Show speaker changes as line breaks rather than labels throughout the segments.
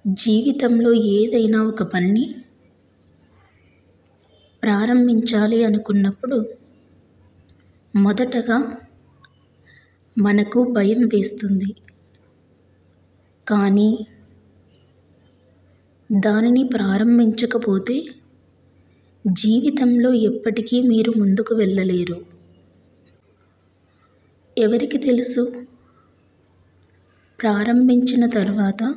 జీవితంలో ఏదైనా ఒక పనిని ప్రారంభించాలి అనుకున్నప్పుడు మొదటగా మనకు భయం వేస్తుంది. కానీ దానిని ప్రారంభించకపోతే జీవితంలో ఎప్పటికీ మీరు ముందుకు వెళ్ళలేరు. ఎవరికి తెలుసు, ప్రారంభించిన తర్వాత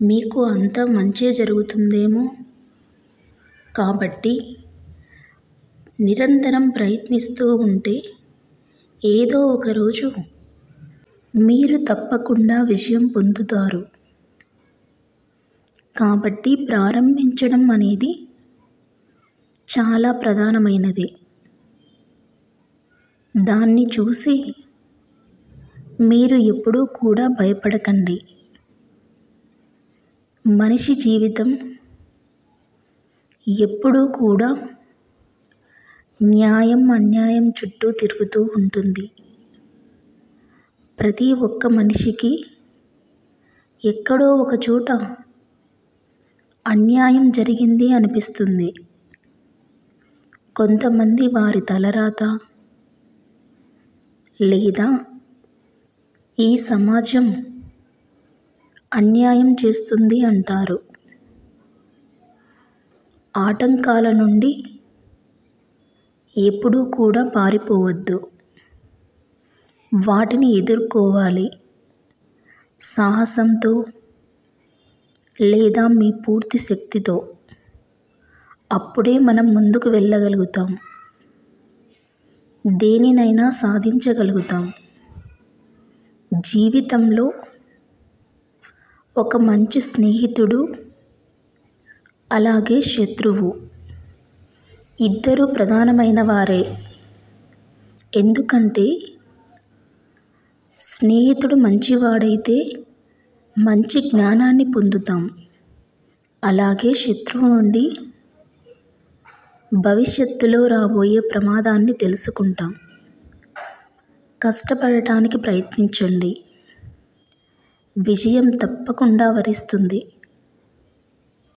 మీకు అంతా మంచే జరుగుతుందేమో. కాబట్టి నిరంతరం ప్రయత్నిస్తూ ఉంటే ఏదో ఒకరోజు మీరు తప్పకుండా విజయం పొందుతారు. కాబట్టి ప్రారంభించడం అనేది చాలా ప్రధానమైనది. దాన్ని చూసి మీరు ఎప్పుడూ కూడా భయపడకండి. మనిషి జీవితం ఎప్పుడూ కూడా న్యాయం అన్యాయం చుట్టూ తిరుగుతూ ఉంటుంది. ప్రతి ఒక్క మనిషికి ఎక్కడో ఒక చోట అన్యాయం జరిగింది అనిపిస్తుంది. కొంతమంది వారి తలరాత లేదా ఈ సమాజం అన్యాయం చేస్తుంది అంటారు. ఆటంకాల నుండి ఎప్పుడూ కూడా పారిపోవద్దు. వాటిని ఎదుర్కోవాలి సాహసంతో లేదా మీ పూర్తి శక్తితో. అప్పుడే మనం ముందుకు వెళ్ళగలుగుతాం. దేనినైనా సాధించగలుగుతాం. జీవితంలో ఒక మంచి స్నేహితుడు అలాగే శత్రువు ఇద్దరు ప్రధానమైన వారే. ఎందుకంటే స్నేహితుడు మంచివాడైతే మంచి జ్ఞానాన్ని పొందుతాం. అలాగే శత్రువు నుండి భవిష్యత్తులో రాబోయే ప్రమాదాన్ని తెలుసుకుంటాం. కష్టపడటానికి ప్రయత్నించండి. విజయం తప్పకుండా వరిస్తుంది.